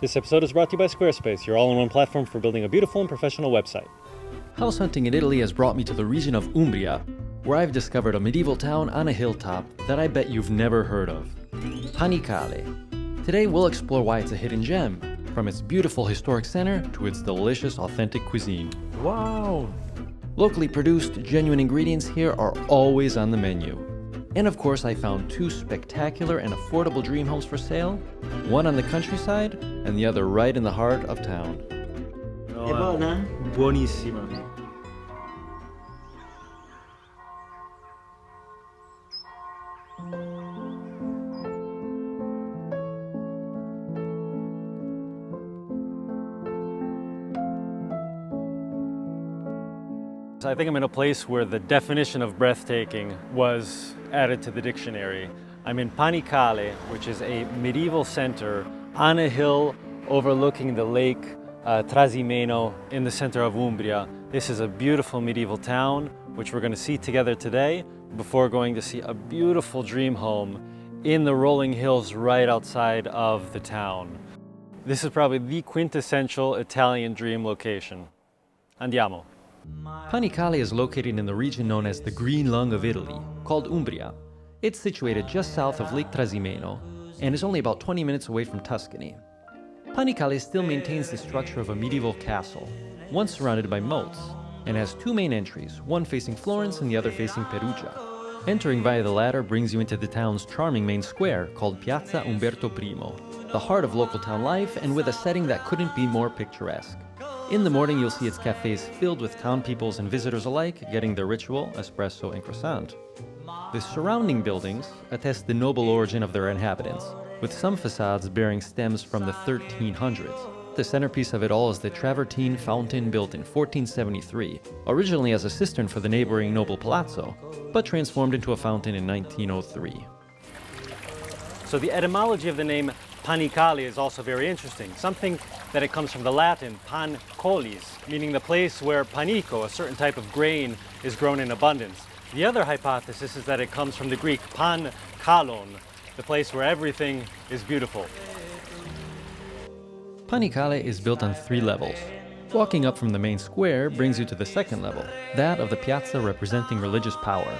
This episode is brought to you by Squarespace, your all-in-one platform for building a beautiful and professional website. House hunting in Italy has brought me to the region of Umbria, where I've discovered a medieval town on a hilltop that I bet you've never heard of. Panicale. Today we'll explore why it's a hidden gem, from its beautiful historic center to its delicious authentic cuisine. Wow! Locally produced, genuine ingredients here are always on the menu. And of course, I found two spectacular and affordable dream homes for sale, one on the countryside and the other right in the heart of town. È buona? Buonissima. I think I'm in a place where the definition of breathtaking was added to the dictionary. I'm in Panicale, which is a medieval center on a hill overlooking the lake Trasimeno in the center of Umbria. This is a beautiful medieval town, which we're going to see together today, before going to see a beautiful dream home in the rolling hills right outside of the town. This is probably the quintessential Italian dream location. Andiamo. Panicale is located in the region known as the Green Lung of Italy, called Umbria. It's situated just south of Lake Trasimeno and is only about 20 minutes away from Tuscany. Panicale still maintains the structure of a medieval castle, once surrounded by moats, and has two main entries, one facing Florence and the other facing Perugia. Entering via the latter brings you into the town's charming main square called Piazza Umberto I, the heart of local town life and with a setting that couldn't be more picturesque. In the morning, you'll see its cafes filled with town peoples and visitors alike getting their ritual espresso and croissant. The surrounding buildings attest the noble origin of their inhabitants, with some facades bearing stems from the 1300s. The centerpiece of it all is the Travertine fountain built in 1473, originally as a cistern for the neighboring noble palazzo, but transformed into a fountain in 1903. So the etymology of the name Panicale is also very interesting. Something that it comes from the Latin pan colis, meaning the place where panico, a certain type of grain, is grown in abundance. The other hypothesis is that it comes from the Greek pan kalon, the place where everything is beautiful. Panicale is built on 3 levels. Walking up from the main square brings you to the second level, that of the piazza representing religious power.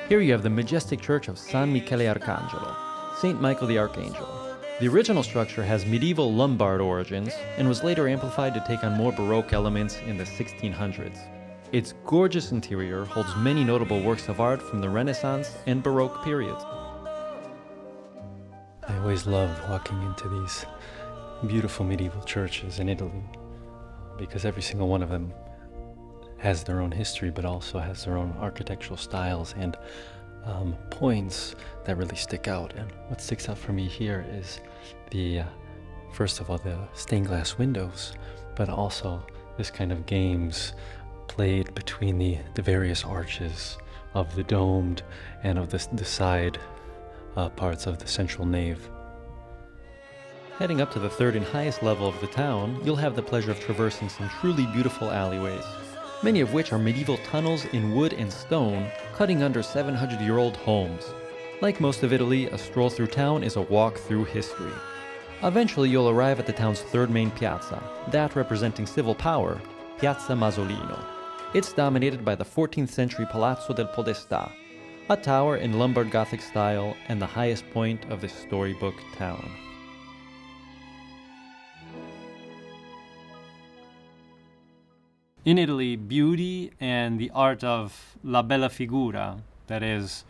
Here you have the majestic church of San Michele Arcangelo, Saint Michael the Archangel. The original structure has medieval Lombard origins and was later amplified to take on more Baroque elements in the 1600s. Its gorgeous interior holds many notable works of art from the Renaissance and Baroque periods. I always love walking into these beautiful medieval churches in Italy because every single one of them has their own history but also has their own architectural styles and points that really stick out. And what sticks out for me here is first of all, the stained glass windows, but also this kind of games played between the various arches of the domed and of the side parts of the central nave. Heading up to the third and highest level of the town, you'll have the pleasure of traversing some truly beautiful alleyways, many of which are medieval tunnels in wood and stone cutting under 700-year-old homes. Like most of Italy, a stroll through town is a walk through history. Eventually, you'll arrive at the town's third main piazza, that representing civil power, Piazza Masolino. It's dominated by the 14th century Palazzo del Podestà, a tower in Lombard Gothic style and the highest point of this storybook town. In Italy, beauty and the art of la bella figura, that is,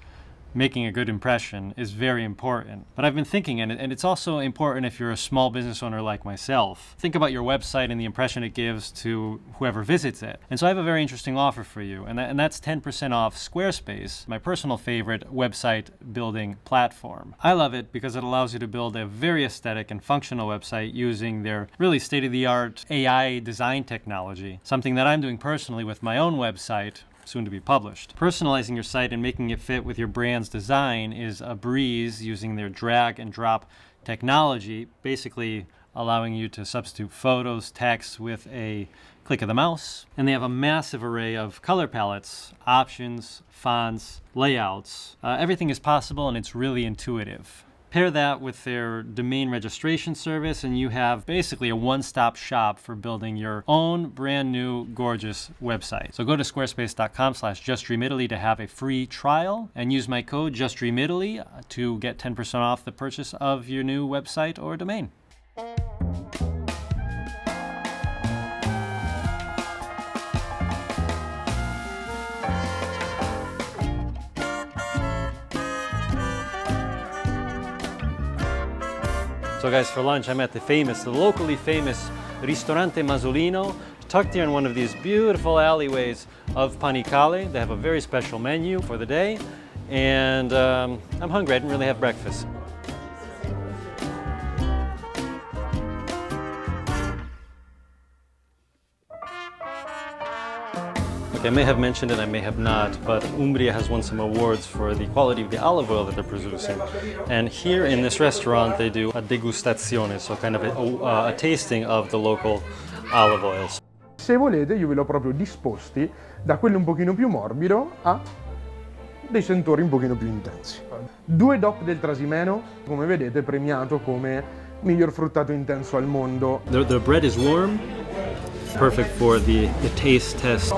making a good impression, is very important. But I've been thinking, and it's also important if you're a small business owner like myself. Think about your website and the impression it gives to whoever visits it. And so I have a very interesting offer for you, and that's 10% off Squarespace, my personal favorite website building platform. I love it because it allows you to build a very aesthetic and functional website using their really state-of-the-art AI design technology, something that I'm doing personally with my own website, soon to be published. Personalizing your site and making it fit with your brand's design is a breeze using their drag and drop technology, basically allowing you to substitute photos, text with a click of the mouse. And they have a massive array of color palettes, options, fonts, layouts. Everything is possible and it's really intuitive. Pair that with their domain registration service, and you have basically a one-stop shop for building your own brand new gorgeous website. So go to squarespace.com/JustDreamItaly to have a free trial and use my code JustDreamItaly to get 10% off the purchase of your new website or domain. So guys, for lunch I'm at the locally famous Ristorante Masolino, tucked here in one of these beautiful alleyways of Panicale. They have a very special menu for the day, and I'm hungry. I didn't really have breakfast. Okay, I may have mentioned it, I may have not, but Umbria has won some awards for the quality of the olive oil that they're producing. And here in this restaurant, they do a degustazione, so kind of a tasting of the local olive oils. Se volete, io ve l'ho proprio disposti da quello un pochino più morbido a dei sentori un pochino più intensi. 2 DOP del Trasimeno, come vedete, premiato come miglior fruttato intenso al mondo. The bread is warm, perfect for the taste test.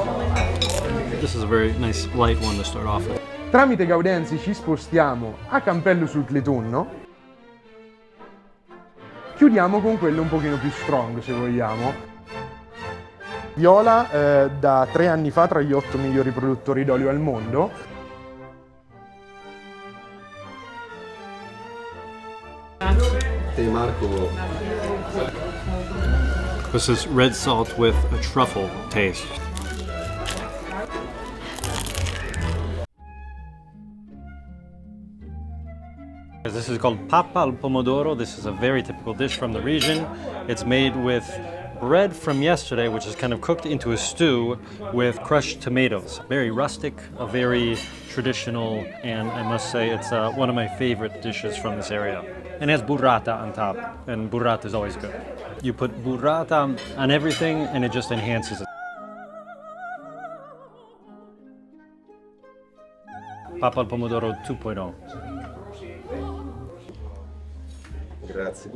This is a very nice light one to start off with. Tramite Gaudenzi ci spostiamo a Campello sul Clitunno. Chiudiamo con quello un pochino più strong, se vogliamo. Viola da 3 anni fa tra gli 8 migliori produttori d'olio al mondo. Marco. This is red salt with a truffle taste. This is called pappa al pomodoro. This is a very typical dish from the region. It's made with bread from yesterday, which is kind of cooked into a stew with crushed tomatoes. Very rustic, a very traditional, and I must say it's one of my favorite dishes from this area. And it has burrata on top, and burrata is always good. You put burrata on everything and it just enhances it. Pappa al pomodoro 2.0. Grazie.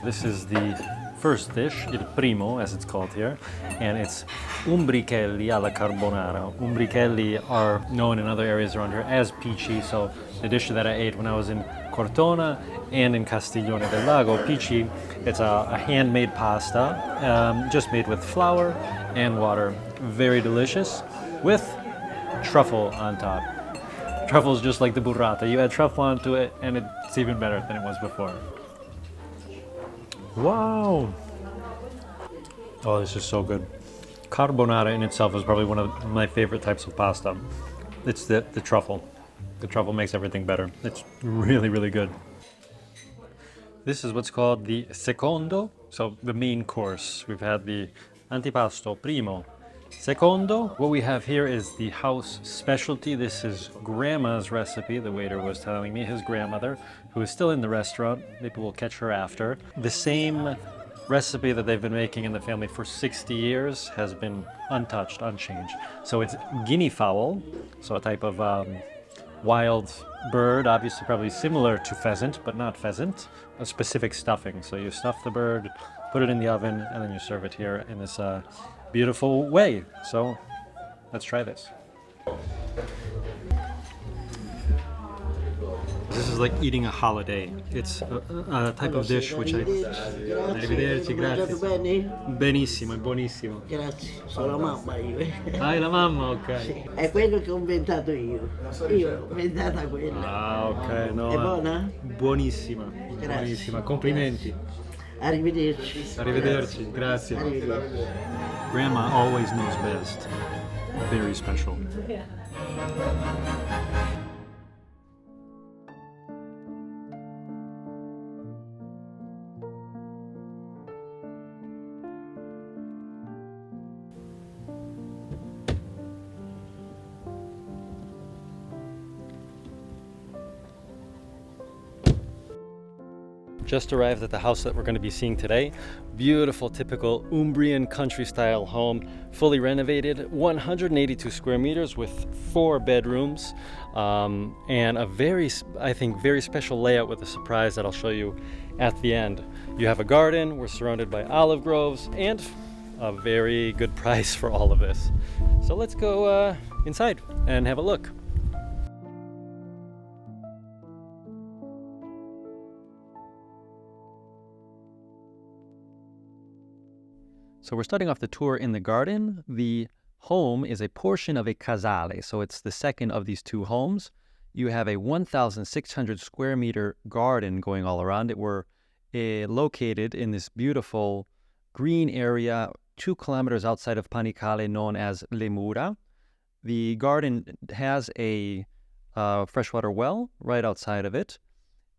This is the first dish, il primo, as it's called here, and it's umbrichelli alla carbonara. Umbrichelli are known in other areas around here as pici, so the dish that I ate when I was in Cortona and in Castiglione del Lago. Pici, it's a handmade pasta, just made with flour and water. Very delicious, with truffle on top. Truffle is just like the burrata. You add truffle onto it, and it's even better than it was before. Wow! Oh, this is so good. Carbonara in itself is probably one of my favorite types of pasta. It's the truffle. The truffle makes everything better. It's really, really good. This is what's called the secondo, so the main course. We've had the antipasto, primo, secondo. What we have here is the house specialty. This is Grandma's recipe. The waiter was telling me, his grandmother, who is still in the restaurant. Maybe we'll catch her after. The same recipe that they've been making in the family for 60 years has been untouched, unchanged. So it's guinea fowl, so a type of wild bird, obviously probably similar to pheasant, but not pheasant. A specific stuffing. So you stuff the bird, put it in the oven, and then you serve it here in this beautiful way. So let's try this. This is like eating a holiday. It's a type of dish which I... Arrivederci, grazie. Tutto bene? Benissimo, è buonissimo. Grazie, sono la mamma io. Ah, è la mamma, ok. Sì, è quello che ho inventato io. Io ho inventata quella. Ah, ok, no. È buona? Buonissima, Grazie. buonissima. Complimenti. Arrivederci. Arrivederci, grazie. Arrivederci. Grandma always knows best. Very special. Just arrived at the house that we're going to be seeing today. Beautiful, typical Umbrian country-style home, fully renovated, 182 square meters with 4 bedrooms, and a very special layout with a surprise that I'll show you at the end. You have a garden, we're surrounded by olive groves, and a very good price for all of this. So let's go inside and have a look. So we're starting off the tour in the garden. The home is a portion of a casale, so it's the second of these 2 homes. You have a 1,600 square meter garden going all around it. We're located in this beautiful green area 2 kilometers outside of Panicale known as Le Mura. The garden has a freshwater well right outside of it.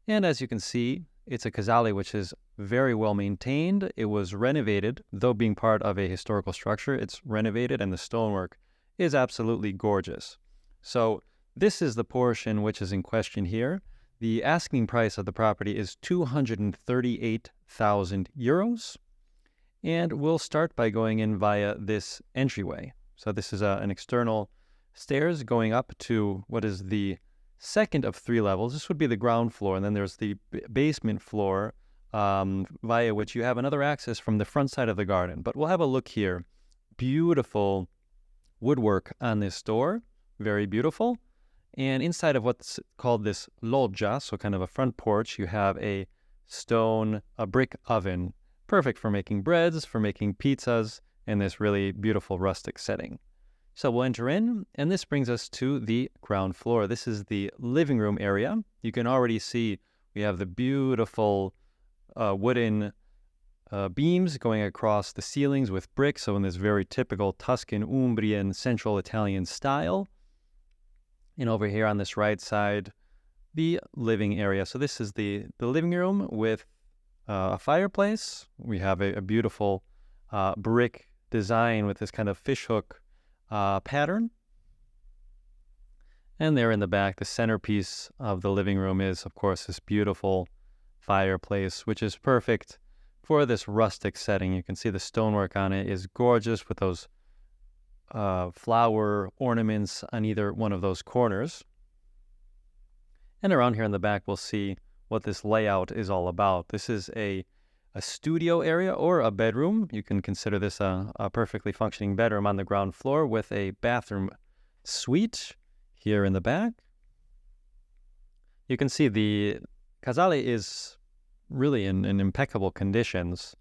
And as you can see, it's a casale which is very well maintained. It was renovated, though being part of a historical structure, it's renovated and the stonework is absolutely gorgeous. So this is the portion which is in question here. The asking price of the property is 238,000 euros. And we'll start by going in via this entryway. So this is an external stairs going up to what is the second of 3 levels. This would be the ground floor, and then there's the basement floor via which you have another access from the front side of the garden. But we'll have a look here. Beautiful woodwork on this door, very beautiful. And inside of what's called this loggia, so kind of a front porch, you have a brick oven, perfect for making breads, for making pizzas in this really beautiful rustic setting. So we'll enter in, and this brings us to the ground floor. This is the living room area. You can already see we have the beautiful wooden beams going across the ceilings with bricks, so in this very typical Tuscan, Umbrian, Central Italian style. And over here on this right side, the living area. So this is the living room with a fireplace. We have a beautiful brick design with this kind of fishhook pattern. And there in the back, the centerpiece of the living room is, of course, this beautiful fireplace, which is perfect for this rustic setting. You can see the stonework on it is gorgeous with those flower ornaments on either one of those corners. And around here in the back, we'll see what this layout is all about. This is a studio area or a bedroom. You can consider this a perfectly functioning bedroom on the ground floor with a bathroom suite here in the back. You can see the casale is really in impeccable conditions.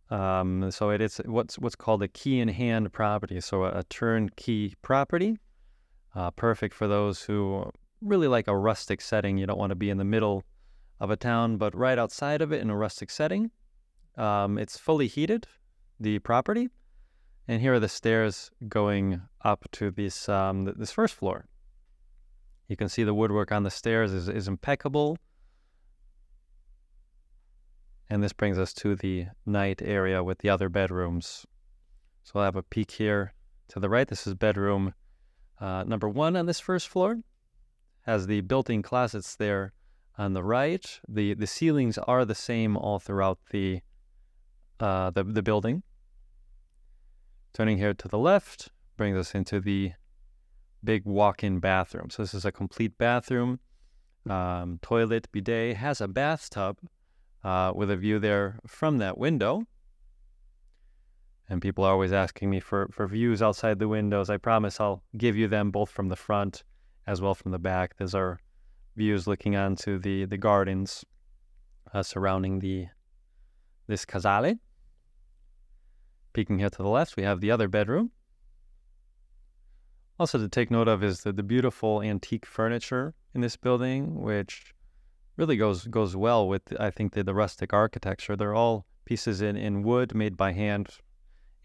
So it is what's called a key-in-hand property, so a turnkey property, perfect for those who really like a rustic setting. You don't want to be in the middle of a town, but right outside of it in a rustic setting. It's fully heated, the property, and here are the stairs going up to this first floor. You can see the woodwork on the stairs is impeccable. And this brings us to the night area with the other bedrooms. So I'll have a peek here to the right. This is bedroom number 1 on this first floor. Has the built-in closets there on the right. The ceilings are the same all throughout the building. Turning here to the left brings us into the big walk-in bathroom. So this is a complete bathroom, toilet, bidet, has a bathtub with a view there from that window. And people are always asking me for views outside the windows. I promise I'll give you them both from the front as well from the back. Those are views looking onto the gardens surrounding this casale. Peeking here to the left, we have the other bedroom. Also to take note of is the beautiful antique furniture in this building, which really goes well with, I think, the rustic architecture. They're all pieces in wood made by hand.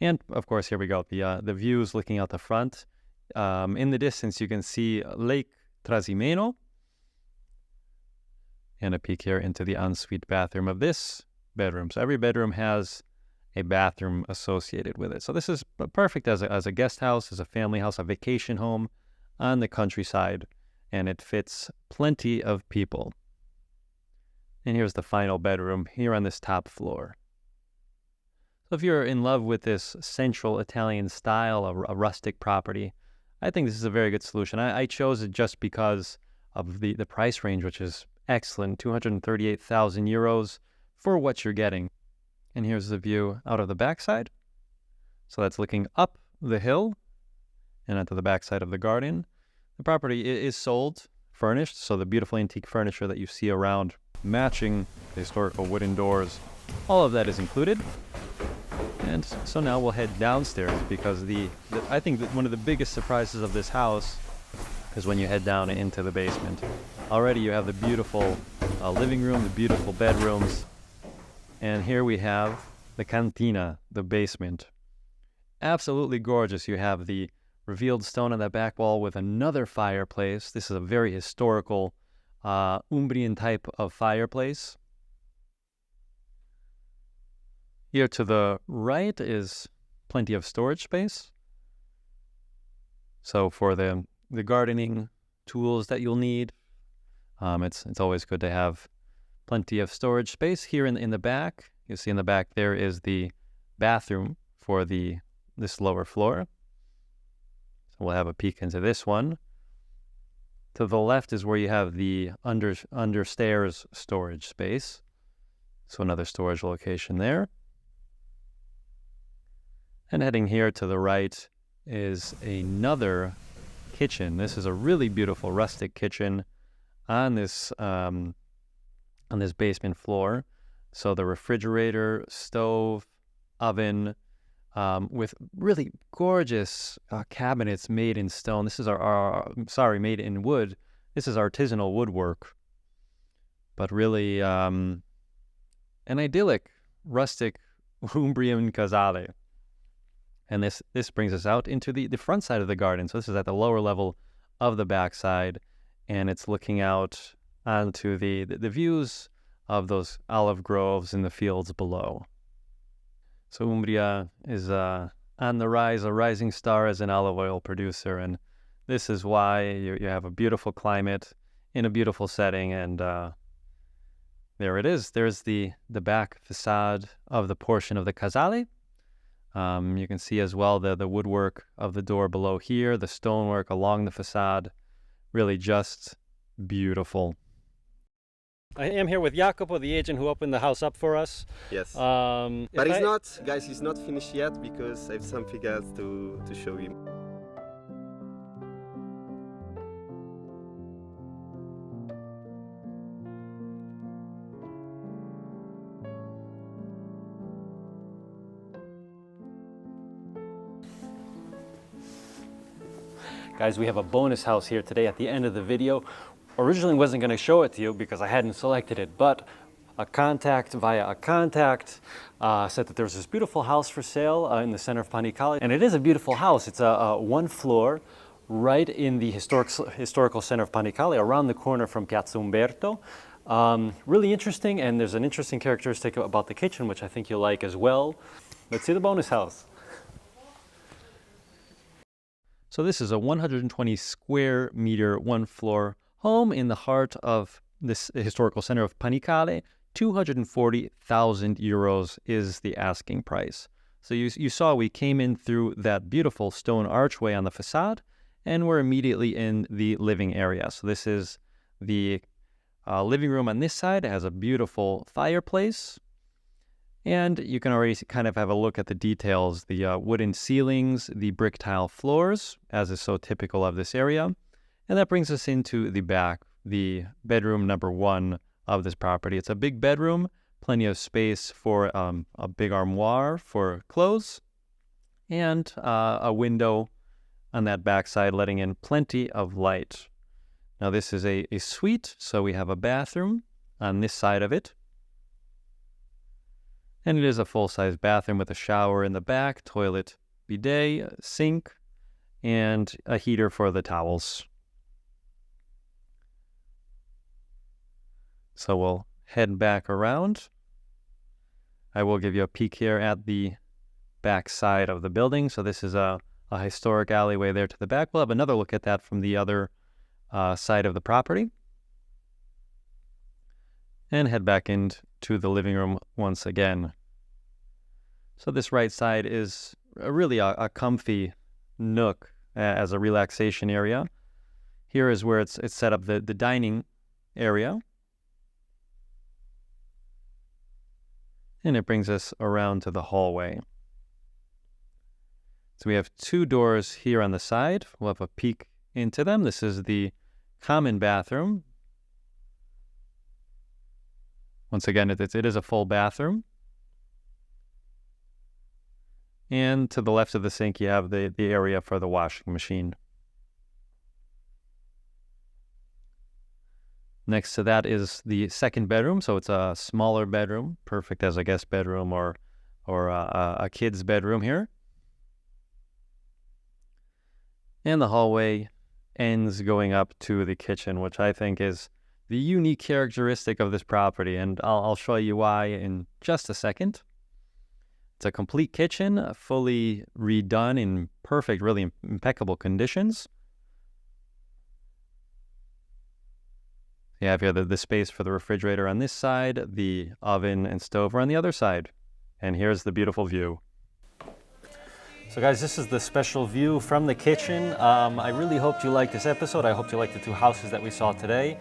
And of course, here we go, the views looking out the front. In the distance, you can see Lake Trasimeno. And a peek here into the ensuite bathroom of this bedroom. So every bedroom has a bathroom associated with it. So this is perfect as a guest house, as a family house, a vacation home on the countryside. And it fits plenty of people. And here's the final bedroom here on this top floor. So if you're in love with this central Italian style, a rustic property, I think this is a very good solution. I chose it just because of the price range, which is excellent, 238,000 euros for what you're getting. And here's the view out of the backside. So that's looking up the hill and onto the backside of the garden. The property is sold, furnished, so the beautiful antique furniture that you see around, matching the historical wooden doors, all of that is included. And so now we'll head downstairs, because I think that one of the biggest surprises of this house is when you head down into the basement. Already you have the beautiful living room, the beautiful bedrooms, and here we have the cantina, the basement. Absolutely gorgeous. You have the revealed stone on that back wall with another fireplace. This is a very historical Umbrian type of fireplace. Here to the right is plenty of storage space. So for the gardening tools that you'll need, it's always good to have plenty of storage space. Here in the back, you see in the back there is the bathroom for this lower floor. So we'll have a peek into this one. To the left is where you have the understairs storage space. So another storage location there. And heading here to the right is another kitchen. This is a really beautiful rustic kitchen on this basement floor. So the refrigerator, stove, oven, with really gorgeous cabinets made in stone. This is made in wood. This is artisanal woodwork, but really an idyllic, rustic Umbrian casale. And this brings us out into the front side of the garden. So this is at the lower level of the backside, and it's looking out onto the views of those olive groves in the fields below. So Umbria is on the rise, a rising star as an olive oil producer, and this is why you have a beautiful climate in a beautiful setting. And there it is. There's the back facade of the portion of the casale. You can see as well the woodwork of the door below here, the stonework along the facade, really just beautiful. I am here with Jacopo, the agent who opened the house up for us. Yes. But it's not finished yet, because I have something else to show you. Guys, we have a bonus house here today at the end of the video. Originally wasn't going to show it to you because I hadn't selected it, but a contact said that there was this beautiful house for sale in the center of Panicale. And it is a beautiful house. It's a one floor right in the historical center of Panicale, around the corner from Piazza Umberto. Really interesting, and there's an interesting characteristic about the kitchen, which I think you'll like as well. Let's see the bonus house. So this is a 120 square meter, one floor home in the heart of this historical center of Panicale. 240,000 euros is the asking price. So you saw we came in through that beautiful stone archway on the facade, and we're immediately in the living area. So this is the living room on this side. It has a beautiful fireplace. And you can already kind of have a look at the details, the wooden ceilings, the brick tile floors, as is so typical of this area. And that brings us into the back, the bedroom number 1 of this property. It's a big bedroom, plenty of space for a big armoire for clothes, and a window on that backside letting in plenty of light. Now this is a suite, so we have a bathroom on this side of it. And it is a full-size bathroom with a shower in the back, toilet, bidet, sink, and a heater for the towels. So we'll head back around. I will give you a peek here at the back side of the building. So this is a historic alleyway there to the back. We'll have another look at that from the other side of the property. and head back into the living room once again. So this right side is really a comfy nook as a relaxation area. Here is where it's set up the dining area. And it brings us around to the hallway. So we have two doors here on the side. We'll have a peek into them. This is the common bathroom. Once again, it is a full bathroom. And to the left of the sink, you have the area for the washing machine. Next to that is the second bedroom, so it's a smaller bedroom, perfect as a guest bedroom or a kid's bedroom here. And the hallway ends going up to the kitchen, which I think is the unique characteristic of this property, and I'll show you why in just a second. It's a complete kitchen, fully redone in perfect, really impeccable conditions. You have here the space for the refrigerator on this side, the oven and stove are on the other side. And here's the beautiful view. So guys, this is the special view from the kitchen. I really hoped you liked this episode. I hope you liked the two houses that we saw today.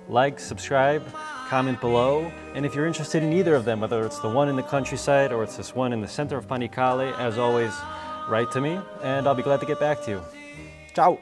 Like, subscribe, comment below. And if you're interested in either of them, whether it's the one in the countryside or it's this one in the center of Panicale, as always, write to me and I'll be glad to get back to you. Ciao!